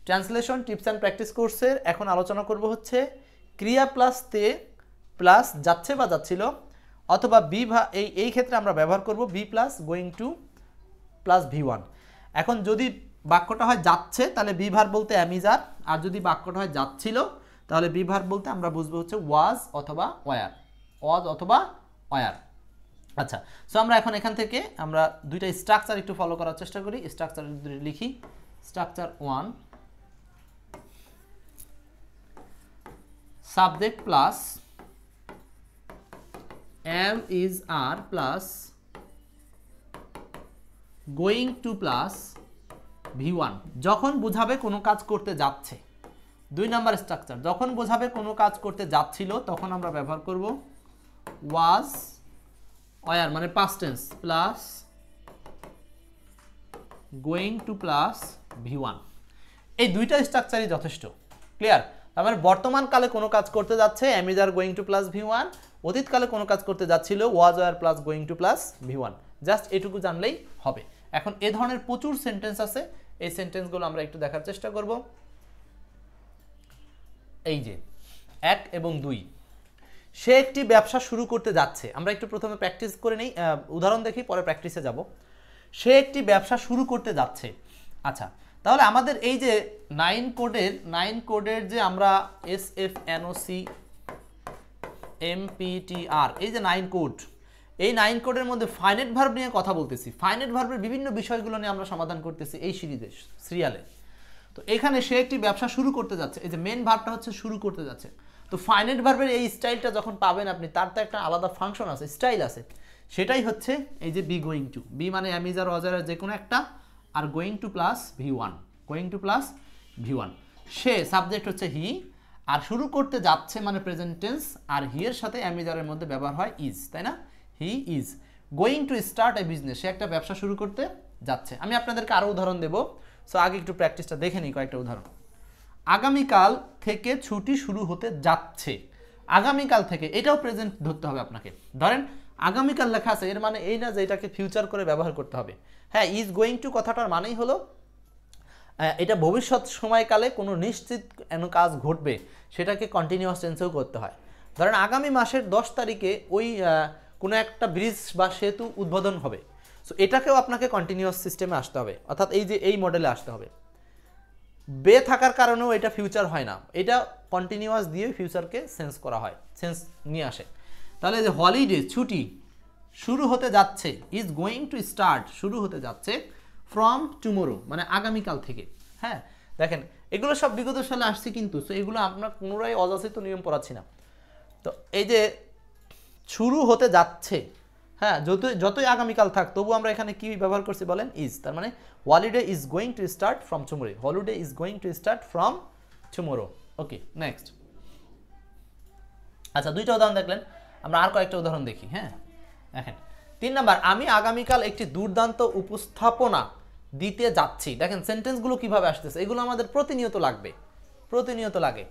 Translation tips and practice কোর্সের এখন আলোচনা করব হচ্ছে ক্রিয়া প্লাস তে প্লাস যাচ্ছে বা যাচ্ছিল, অথবা বি এই ক্ষেত্রে আমরা ব্যবহার করব be plus going to plus V one. এখন যদি বাক্যটা হয় যাচ্ছে তাহলে বি ভার্ব বলতে অ্যাম ইজ আর, আর যদি বাক্যটা হয় যাচ্ছিল তাহলে বি ভার্ব বলতে আমরা বুঝবো হচ্ছে ওয়াজ অথবা ওয়ার, ওয়াজ অথবা ওয়ার। আচ্ছা, সো আমরা এখন এখান থেকে আমরা দুইটা স্ট্রাকচার একটু ফলো করার চেষ্টা করি। স্ট্রাকচার লিখি, structure 1 subject plus am is are plus going to plus v1 যখন বোঝাবে কোনো কাজ করতে যাচ্ছে। 2 নাম্বার স্ট্রাকচার, যখন বোঝাবে কোনো কাজ করতে যাচ্ছিল তখন আমরা ব্যবহার করব was were মানে past tense plus going to plus v1। এই দুইটা স্ট্রাকচারই যথেষ্ট, ক্লিয়ার? তার মানে বর্তমান কালে কোনো কাজ করতে যাচ্ছে am is are going to plus v1, অতীতকালে কোনো কাজ করতে যাচ্ছিল was were plus going to plus v1। Just এটুকু জানলেই হবে। এখন এই ধরনের প্রচুর সেন্টেন্স আছে, এই সেন্টেন্সগুলো আমরা একটু দেখার চেষ্টা করব। এই যে 1 এবং 2, সে একটি ব্যবসা শুরু করতে যাচ্ছে। আমরা একটু প্রথমে প্র্যাকটিস করে নেই, উদাহরণ দেখি, পরে প্র্যাকটিসে যাব। সে একটি ব্যবসা শুরু করতে যাচ্ছে। আচ্ছা, তাহলে আমাদের এই যে 9 কোডের যে আমরা SFNOC MPTR এই যে 9 কোড, এই 9 কোডের মধ্যে ফাইনাইট ভার্ব নিয়ে কথা বলতেছি। ফাইনাইট ভার্বের বিভিন্ন বিষয়গুলো নিয়ে আমরা সমাধান করতেছি এই সিরিয়ালে। তো এখানে সে একটি ব্যবসা শুরু করতে যাচ্ছে, এই যে মেন ভার্বটা হচ্ছে শুরু করতে যাচ্ছে। তো ফাইনাইট ভার্বের এই স্টাইলটা যখন পাবেন আপনি, তার তো একটা আলাদা ফাংশন আছে, স্টাইল আছে, সেটাই হচ্ছে এই যে বি গোয়িং টু। বি মানে অ্যাম ইজ আর ওয়াজ আর যে কোনো একটা, আর going to plus v1, going to plus v1। Say subject হচ্ছে হি, আর শুরু করতে যাচ্ছে মানে প্রেজেন্ট টেন্স, আর হি এর সাথে অ্যাম ইজ আর এর মধ্যে ব্যবহার হয় ইজ, তাই না? He is going to start a business, সে একটা ব্যবসা শুরু করতে যাচ্ছে। আমি আপনাদেরকে আরও উদাহরণ দেবো, সো আগে একটু প্র্যাকটিসটা দেখে নিই কয়েকটা উদাহরণ। আগামীকাল থেকে ছুটি শুরু হতে যাচ্ছে। আগামীকাল থেকে, এটাও প্রেজেন্ট ধরতে হবে আপনাকে। ধরেন আগামীকাল লেখা আছে, এর মানে এই না যে এটাকে ফিউচার করে ব্যবহার করতে হবে। হ্যাঁ, ইজ গোয়িং টু কথাটার মানেই হলো এটা ভবিষ্যৎ সময়কালে কোনো নিশ্চিত কাজ ঘটবে, সেটাকে কন্টিনিউয়াস টেন্সেও করতে হয়। ধরেন আগামী মাসের 10 তারিখে ওই কোনো একটা ব্রিজ বা সেতু উদ্বোধন হবে, সো এটাকেও আপনাকে কন্টিনিউয়াস সিস্টেমে আসতে হবে, অর্থাৎ এই যে এই মডেলে আসতে হবে। বে থাকার কারণেও এটা ফিউচার হয় না, এটা কন্টিনিউয়াস দিয়ে ফিউচারকে সেন্স করা হয়, সেন্স নিয়ে আসে। তাহলে যে হলিডে ছুটি শুরু হতে যাচ্ছে, ইজ গোয়িং টু স্টার্ট শুরু হতে যাচ্ছে ফ্রম টুমোরো মানে আগামীকাল থেকে। হ্যাঁ, দেখেন এগুলো সব বিগত সালে আসছে কিন্তু, সো এগুলো আমরা পুনরায় অযাচিত নিয়ম পড়াচ্ছি না। তো এই যে শুরু হতে যাচ্ছে, হ্যাঁ, যতই আগামীকাল থাক তবু আমরা এখানে কি ব্যবহার করছি বলেন? ইজ। তার মানে holiday is going to start from tomorrow, holiday is going to start from tomorrow. Okay, next. আচ্ছা, দুইটা উদাহরণ দেখলেন, আমরা আর কয়েকটা উদাহরণ দেখি। হ্যাঁ, দেখেন 3 নাম্বার, আমি আগামীকাল একটি দুর্দান্ত উপস্থাপনা দিতে যাচ্ছি। দেখেন সেন্টেন্সগুলো কিভাবে আসতেছে, এগুলো আমাদের প্রতিনিয়ত লাগবে, প্রতিনিয়ত লাগে।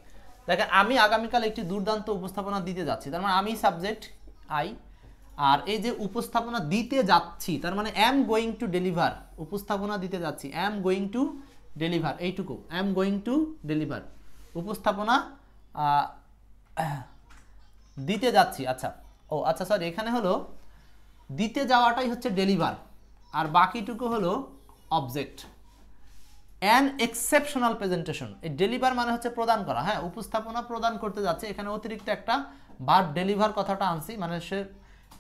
দেখেন আমি আগামীকাল একটি দুর্দান্ত উপস্থাপনা দিতে যাচ্ছি, তার মানে আমি সাবজেক্ট আই, আর এই যে উপস্থাপনা দিতে যাচ্ছি তার মানে অ্যাম গোয়িং টু ডেলিভার, উপস্থাপনা দিতে যাচ্ছি অ্যাম গোয়িং টু ডেলিভার, এইটুকু অ্যাম গোয়িং টু ডেলিভার, উপস্থাপনা দিতে যাচ্ছি। আচ্ছা, ও আচ্ছা সরি, এখানে হলো দিতে যাওয়াটাই হচ্ছে ডেলিভার, আর বাকিটুকু হলো অবজেক্ট। অ্যান এক্সেপশনাল প্রেজেন্টেশন, এই ডেলিভার মানে হচ্ছে প্রদান করা। হ্যাঁ, উপস্থাপনা প্রদান করতে যাচ্ছে, এখানে অতিরিক্ত একটা ভার্ব ডেলিভার কথাটা আনছি, মানে সে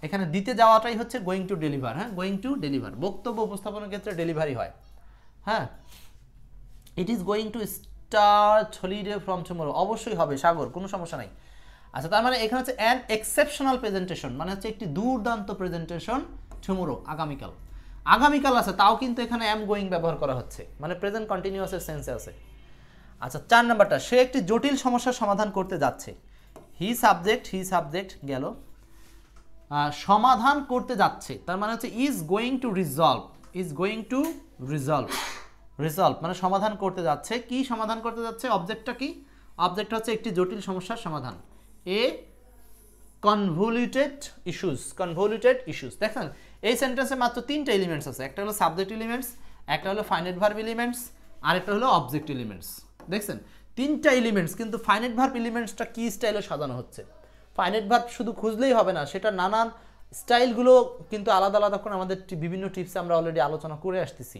এখানে দিতে যাওয়াটাই হচ্ছে গোয়িং টু ডেলিভার। হ্যাঁ, গোয়িং টু ডেলিভার, বক্তব্য উপস্থাপনের ক্ষেত্রে ডেলিভারি হয়। হ্যাঁ, it is going to start holiday from tomorrow, অবশ্যই হবে সাগর, কোনো সমস্যা নাই। আচ্ছা, তার মানে এখানে হচ্ছে অ্যান এক্সেপশনাল প্রেজেন্টেশন মানে হচ্ছে একটি দুর্দান্ত প্রেজেন্টেশন টুমোরো, আগামীকাল। আগামীকাল আছে তাও কিন্তু এখানে অ্যাম গোয়িং ব্যবহার করা হচ্ছে, মানে প্রেজেন্ট কন্টিনিউয়াসের সেন্সে আছে। আচ্ছা, 4 নাম্বারটা, সে একটি জটিল সমস্যার সমাধান করতে যাচ্ছে। হি সাবজেক্ট গেল, সমাধান করতে যাচ্ছে তার মানে হচ্ছে is going two resolve, is going two resolve, resolve মানে সমাধান করতে যাচ্ছে। কি সমাধান করতে যাচ্ছে? অবজেক্টটা কি? অবজেক্ট হচ্ছে একটি জটিল সমস্যার সমাধান, এ কনভলিউটেড ইস্যুস। দেখেন এই সেন্টেন্সে মাত্র 3টা এলিমেন্টস আছে, একটা হলো সাবজেক্ট এলিমেন্টস, একটা হলো ফাইনাইট ভার্ব এলিমেন্টস, আর একটা হলো অবজেক্ট এলিমেন্টস। দেখছেন তিনটা এলিমেন্টস, কিন্তু ফাইনাইট ভার্ব এলিমেন্টসটা কি স্টাইলে সাজানো হচ্ছে। ফাইনাইট ভার্ব শুধু খুঁজলেই হবে না, সেটা নানান স্টাইলগুলো কিন্তু আলাদা আলাদা করে আমাদের বিভিন্ন টিপসে আমরা অলরেডি আলোচনা করে আসতেছি।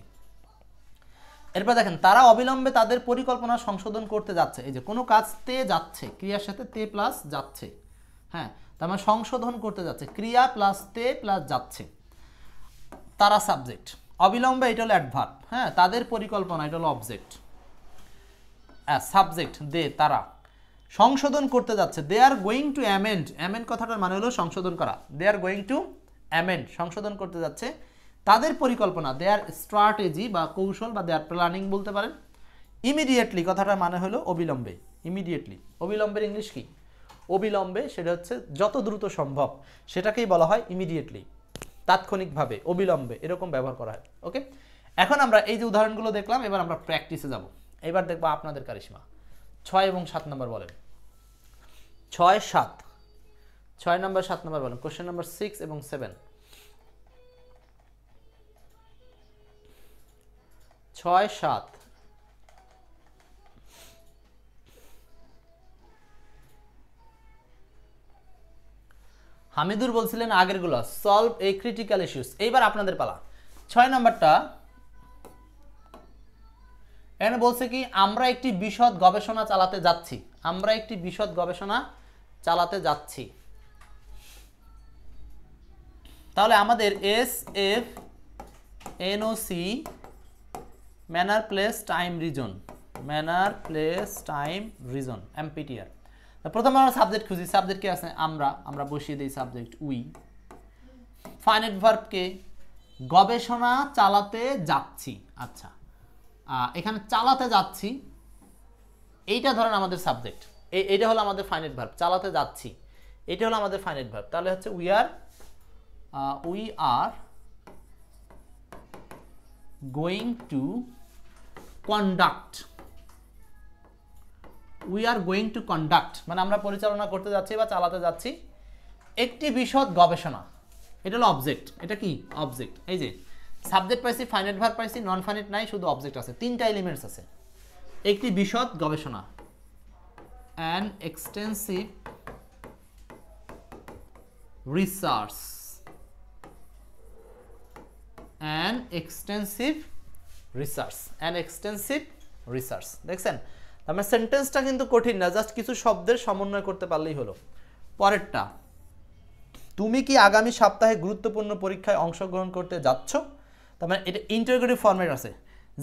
এরপর দেখেন তারা অবিলম্বে তাদের পরিকল্পনা সংশোধন করতে যাচ্ছে। এই যে কোনো কাজ তে যাচ্ছে, ক্রিয়ার সাথে তে প্লাস যাচ্ছে, হ্যাঁ, তার মানে সংশোধন করতে যাচ্ছে, ক্রিয়া প্লাস তে প্লাস যাচ্ছে, তারা সাবজেক্ট, অবিলম্বে এটা হলো অ্যাডভার্ব, হ্যাঁ, তাদের পরিকল্পনা এটা হলো অবজেক্ট, সাবজেক্ট দে, তারা সংশোধন করতে যাচ্ছে, they are going to amend, amend কথাটার মানে হলো সংশোধন করা, they are going to amend, সংশোধন করতে যাচ্ছে, তাদের পরিকল্পনা, দে আর স্ট্র্যাটেজি বা কৌশল বা দে আর প্ল্যানিং বলতে পারেন। ইমিডিয়েটলি কথাটার মানে হলো অবিলম্বে, ইমিডিয়েটলি, অবিলম্বের ইংলিশ কি, অবিলম্বে, সেটা হচ্ছে যত দ্রুত সম্ভব, সেটাকেই বলা হয় ইমিডিয়েটলি, তাৎক্ষণিকভাবে, অবিলম্বে, এরকম ব্যবহার করা হয়। ওকে, এখন আমরা এই যে উদাহরণগুলো দেখলাম, এবার আমরা প্র্যাকটিসে যাব। এবার দেখবো আপনাদের কারিশমা। 6 এবং 7 নম্বর বলেন, 6, 7, 6 নম্বর 7 নম্বর বলেন, কোশ্চেন নাম্বার 6 এবং 7, 6, 7। হামিদুর বলছিলেন আগেরগুলো সলভ এ ক্রিটিক্যাল ইস্যুস। এইবার আপনাদের পালা। 6 নম্বরটা এখানে বলছে কি, আমরা একটি বিশদ গবেষণা চালাতে যাচ্ছি, আমরা একটি বিশদ গবেষণা চালাতে যাচ্ছি। তাহলে আমাদের S F NOC manner place time reason, manner place time reason, MPTR. প্রথমে আমরা সাবজেক্ট খুঁজি, সাবজেক্ট কে আছে আমরা, আমরা বসিয়ে দিই সাবজেক্ট উই, ফাইনাইট ভার্বকে গবেষণা চালাতে যাচ্ছি। আচ্ছা, এখানে চালাতে যাচ্ছি এইটা ধরেন আমাদের সাবজেক্ট, এইটা হলো আমাদের ফাইনাইট ভার্ব, চালাতে যাচ্ছি এটা হলো আমাদের ফাইনাইট ভার্ব। তাহলে হচ্ছে we are going to conduct, we are going to conduct মানে আমরা পরিচালনা করতে যাচ্ছি বা চালাতে যাচ্ছি একটি বিশদ গবেষণা। এটা হলো অবজেক্ট, এটা কি অবজেক্ট। এই যে সাবজেক্ট পাইছি, ফাইনাইট ভার্ব পাইছি, নন ফাইনাইট নাই, শুধু অবজেক্ট আছে, তিনটা এলিমেন্টস আছে। একটি বিশদ গবেষণা, an extensive research, an extensive research, an extensive research. দেখছেন আমার সেন্টেন্সটা কিন্তু কঠিন না, জাস্ট কিছু শব্দের সমন্বয় করতে পারলেই হলো। পরেরটা, তুমি কি আগামী সপ্তাহে গুরুত্বপূর্ণ পরীক্ষায় অংশগ্রহণ করতে যাচ্ছ? তার মানে এটা ইন্টারোগেটিভ ফরম্যাট আছে,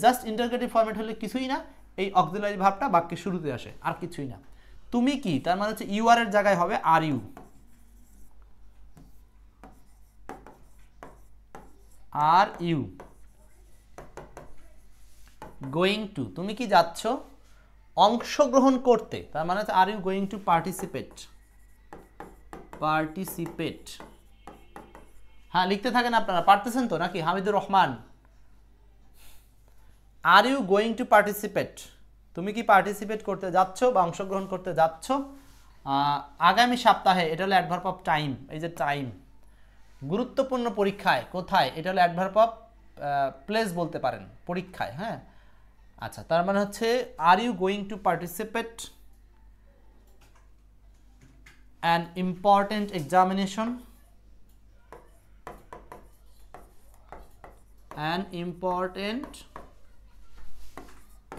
জাস্ট ইন্টারোগেটিভ ফরম্যাট হলে কিছুই না, এই অক্সিলারি ভার্বটা বাক্যের শুরুতে আসে, আর কিছুই না। তুমি কি তার মানে হচ্ছে ইউ আর এর জায়গায় হবে are you, are you going to, তুমি কি যাচ্ছ অংশগ্রহণ করতে, তার মানে are you going to participate, participate. হ্যাঁ লিখতে থাকেন আপনারা, পারতেছেন তো নাকি? Hamidur Rahman, are you going to participate, তুমি কি পার্টিসিপেট করতে যাচ্ছ বা অংশগ্রহণ করতে যাচ্ছ আগামী সপ্তাহে, এটা হলো অ্যাডভার্ব অফ টাইম, এই যে টাইম। গুরুত্বপূর্ণ পরীক্ষায়, কোথায়, এটা হলো অ্যাডভার্ব অফ প্লেস বলতে পারেন, পরীক্ষায়, হ্যাঁ। আচ্ছা, তার মানে হচ্ছে are you going to participate an important examination, an important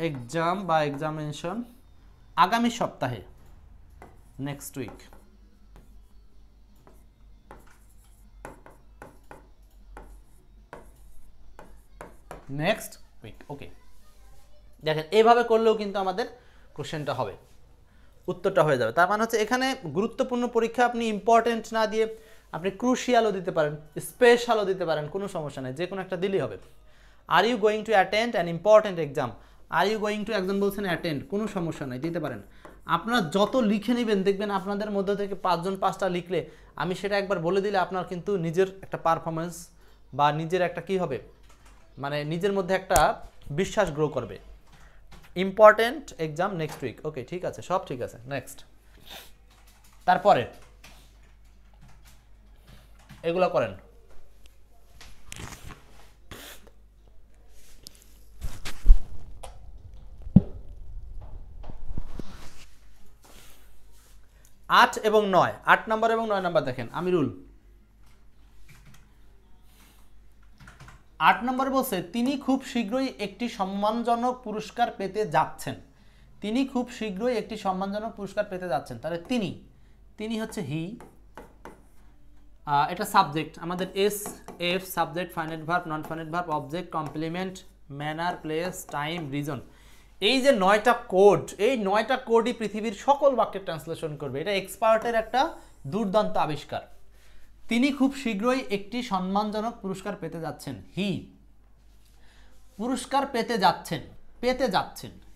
exam বা এক্সামিনেশন আগামী সপ্তাহে, next week. Next week, okay. দেখেন এইভাবে করলেও কিন্তু আমাদের কোশ্চেনটা হবে, উত্তরটা হয়ে যাবে। তার মানে হচ্ছে এখানে গুরুত্বপূর্ণ পরীক্ষা আপনি ইম্পর্টেন্ট না দিয়ে আপনি ক্রুশিয়ালও দিতে পারেন, স্পেশালও দিতে পারেন, কোনো সমস্যা নেই, যে কোনো একটা দিলেই হবে। Are you going to attend an important exam, are you going to একজন বলছেন অ্যাটেন্ড, কোনো সমস্যা নাই, দিতে পারেন। আপনারা যত লিখে নেবেন দেখবেন আপনাদের মধ্যে থেকে 5 জন 5টা লিখলে, আমি সেটা একবার বলে দিলে আপনার কিন্তু নিজের একটা পারফরমেন্স বা নিজের একটা কি হবে, মানে নিজের মধ্যে একটা বিশ্বাস গ্রো করবে। ইম্পর্টেন্ট এক্সাম নেক্সট উইক, ওকে ঠিক আছে, সব ঠিক আছে। নেক্সট, তারপরে এগুলো করেন। 8 এবং 9, 8 নাম্বার এবং 9 নাম্বার দেখেন আমিরুল। 8 নম্বর বলছে তিনি খুব শীঘ্রই একটি সম্মানজনক পুরস্কার পেতে যাচ্ছেন। তিনি খুব শীঘ্রই একটি সম্মানজনক পুরস্কার পেতে যাচ্ছেন, তাহলে তিনি হচ্ছে হি। এটা সাবজেক্ট আমাদের S F, subject, finite verb, non finite verb, object, complement, manner, place, time, reason. এই যে 9টা কোড, এই 9টা কোডই পৃথিবীর সকল বাক্যের ট্রান্সলেশন করবে। এটা এক্সপার্টের একটা দুর্দান্ত আবিষ্কার। তিনি খুব শীঘ্রই একটি সম্মানজনক পুরস্কার পেতে যাচ্ছেন। হি পুরস্কার পেতে যাচ্ছেন,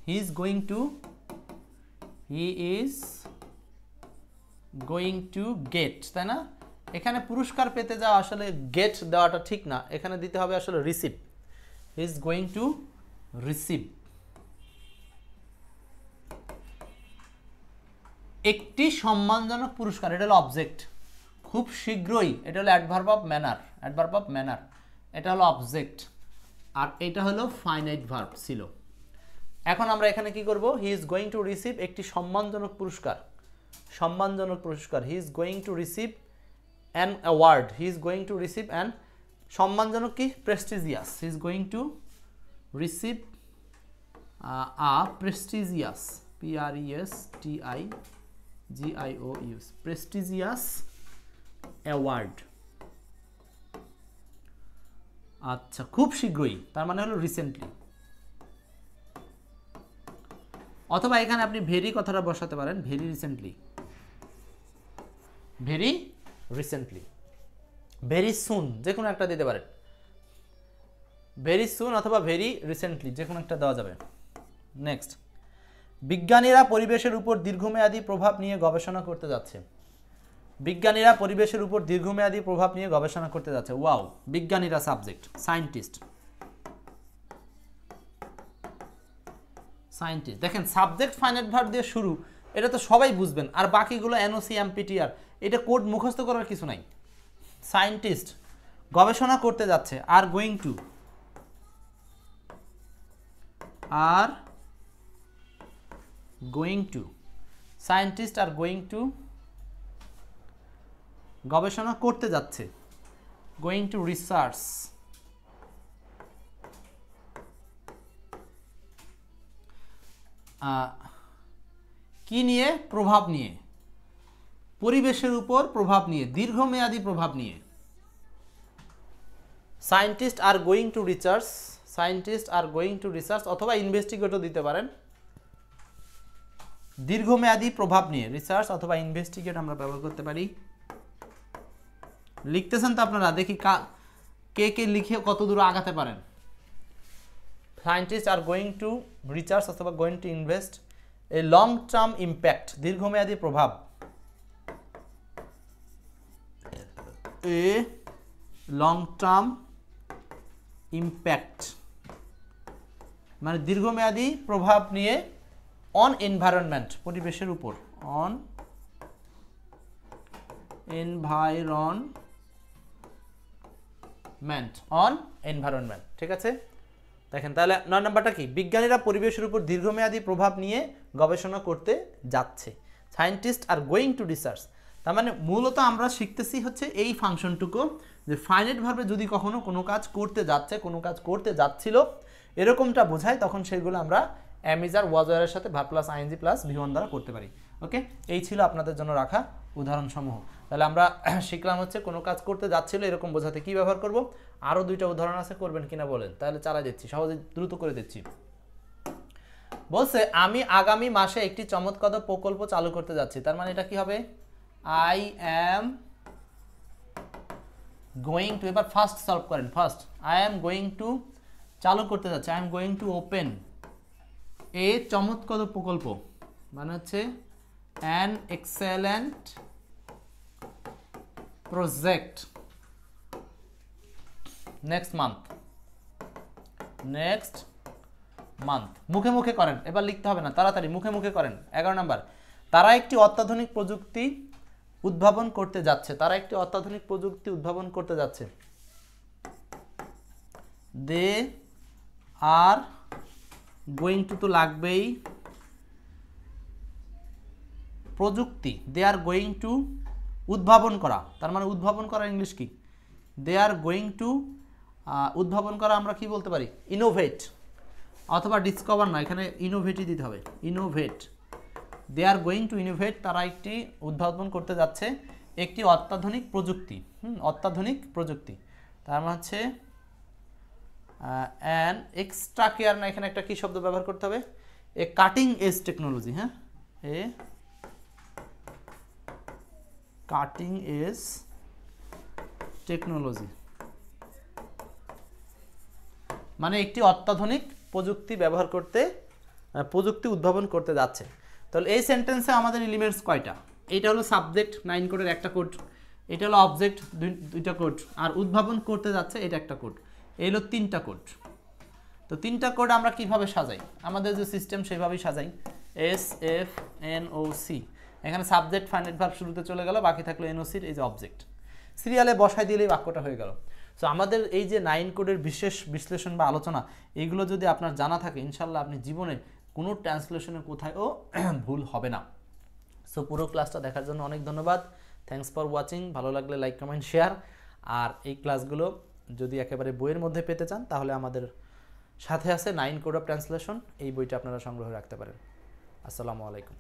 হি ইজ গোয়িং টু গেট, তাই না? এখানে পুরস্কার পেতে যাওয়া আসলে গেট দেওয়াটা ঠিক না, এখানে দিতে হবে আসলে receive. He is going to receive একটি সম্মানজনক পুরস্কার, এটা হলো অবজেক্ট। খুব শীঘ্রই, এটা হলো অ্যাডভার্ব অফ ম্যানার, এটা হলো অবজেক্ট, আর এটা হলো ফাইনাইট ভার্ব ছিল। এখন আমরা এখানে কি করব? হি ইজ গোয়িং টু রিসিভ একটি সম্মানজনক পুরস্কার, হি is going to receive an award, সম্মানজনক কি? Prestigious. He is going to receive prestigious, PRESTIGIOUS, prestigious award. আচ্ছা, খুব শীঘ্রই তার মানে হলো রিসেন্টলি, অথবা এখানে আপনি ভেরি কথাটা বসাতে পারেন, ভেরি রিসেন্টলি, ভেরি সুন, যে কোনো একটা দিতে পারেন, ভেরি সুন অথবা ভেরি রিসেন্টলি, যে কোনো একটা দেওয়া যাবে। নেক্সট, বিজ্ঞানীরা পরিবেশের উপর দীর্ঘমেয়াদী প্রভাব নিয়ে গবেষণা করতে যাচ্ছে। ওয়াও, বিজ্ঞানীরা সাবজেক্ট, সায়েন্টিস্ট। দেখেন সাবজেক্ট ফাইনাইট ভার্ব দিয়ে শুরু, এটা তো সবাই বুঝবেন, আর বাকিগুলো এনওসি, এমপিটিআর, এটা কোড মুখস্থ করার কিছু নাই। সায়েন্টিস্ট গবেষণা করতে যাচ্ছে, আর going two, scientist are going two গবেষণা করতে যাচ্ছে, গোয়িং টু রিসার্চ। কি নিয়ে? প্রভাব নিয়ে, পরিবেশের উপর প্রভাব নিয়ে, দীর্ঘমেয়াদী প্রভাব নিয়ে। Scientist are going to research, অথবা ইনভেস্টিগেটও দিতে পারেন। দীর্ঘমেয়াদী প্রভাব নিয়ে রিসার্চ অথবা ইনভেস্টিগেট আমরা ব্যবহার করতে পারি। লিখতেছেন তো আপনারা, দেখি কে লিখে কত দূর আগাতে পারেন। Scientist are going to research অথবা going to invest a long term impact, দীর্ঘমেয়াদী প্রভাব, এ লং টার্ম ইম্প্যাক্ট মানে দীর্ঘমেয়াদী প্রভাব নিয়ে অন এনভায়রনমেন্ট, পরিবেশের উপর, অন এনভায়রনমেন্ট, ঠিক আছে? দেখেন তাহলে 9 নাম্বারটা কি? বিজ্ঞানীরা পরিবেশের উপর দীর্ঘমেয়াদী প্রভাব নিয়ে গবেষণা করতে যাচ্ছে। Scientist are going to research, তার মানে মূলত আমরা শিখতেছি হচ্ছে এই ফাংশনটুকু, যে ফাইনাইট ভার্বে যদি কখনো কোনো কাজ করতে যাচ্ছে, কোনো কাজ করতে যাচ্ছিল, এরকমটা বোঝায়, তখন সেগুলো আমরা অ্যামিজ আর ওয়াজ এর সাথে verb plus ING plus V1 দ্বারা করতে পারি। ওকে, এই ছিল আপনাদের জন্য রাখা উদাহরণসমূহ। তাহলে আমরা শিখলাম হচ্ছে কোনো কাজ করতে যাচ্ছিল এরকম বোঝাতে কি ব্যবহার করব। আরও 2টা উদাহরণ আছে, করবেন কিনা বলেন, তাহলে চালা দিচ্ছি, সহজে দ্রুত করে দিচ্ছি। বলছে আমি আগামী মাসে একটি চমৎকার প্রকল্প চালু করতে যাচ্ছি, তার মানে এটা কি হবে? আই অ্যাম গোয়িং টু, এবার ফার্স্ট সলভ করেন। First, I am going to, চালু করতে যাচ্ছে, I am going to open a চমৎকার প্রকল্প, মানে হচ্ছে an excellent project next month. মুখে মুখে করেন, এবার লিখতে হবে না, তাড়াতাড়ি মুখে মুখে করেন। 11 নাম্বার, তারা একটি অত্যাধুনিক প্রযুক্তি উদ্ভাবন করতে যাচ্ছে, দে আর গোয়িং টু তো লাগবেই, প্রযুক্তি, দে আর গোয়িং টু উদ্ভাবন করা, তার মানে উদ্ভাবন করা ইংলিশ কি? দে আর গোয়িং টু উদ্ভাবন করা আমরা কি বলতে পারি? ইনোভেট, অথবা ডিসকভার না, এখানে ইনোভেটই দিতে হবে, innovate. They are going to innovate, তারা একটি উদ্ভাবন করতে যাচ্ছে একটি অত্যাধুনিক প্রযুক্তি। অত্যাধুনিক প্রযুক্তি, তার মানে হচ্ছে অ্যান এক্সট্রা কেয়ার না, এখানে একটা কি শব্দ ব্যবহার করতে হবে? এ কাটিং এজ টেকনোলজি। হ্যাঁ, এ কাটিং এজ টেকনোলজি মানে একটি অত্যাধুনিক প্রযুক্তি ব্যবহার করতে, প্রযুক্তি উদ্ভাবন করতে যাচ্ছে। তাহলে এই সেন্টেন্সে আমাদের এলিমেন্টস কয়টা? এটা হলো সাবজেক্ট 9 কোডের একটা কোড, এটা হলো অবজেক্ট দুইটা কোড, আর উদ্ভাবন করতে যাচ্ছে এটা একটা কোড। এই হলো 3টা কোড। তো 3টা কোড আমরা কিভাবে সাজাই? আমাদের যে সিস্টেম সেভাবেই সাজাই, S F N O C. এখানে সাবজেক্ট ফাইনাইট ভার্ব শুরুতে চলে গেল, বাকি থাকলো এনওসির এই যে অবজেক্ট, সিরিয়ালে বসাই দিলেই বাক্যটা হয়ে গেল। সো আমাদের এই যে 9 কোডের বিশেষ বিশ্লেষণ বা আলোচনা, এইগুলো যদি আপনার জানা থাকে, ইনশাল্লাহ আপনি জীবনে কোনো ট্রান্সলেশনে কোথায়ও ভুল হবে না। সো পুরো ক্লাসটা দেখার জন্য অনেক ধন্যবাদ। Thanks for watching. ভালো লাগলে লাইক, কমেন্ট, শেয়ার। আর এই ক্লাসগুলো যদি একেবারে বইয়ের মধ্যে পেতে চান, তাহলে আমাদের সাথে আছে 9 কোড অফ ট্রান্সলেশন, এই বইটা আপনারা সংগ্রহ রাখতে পারেন। আসসালামু আলাইকুম।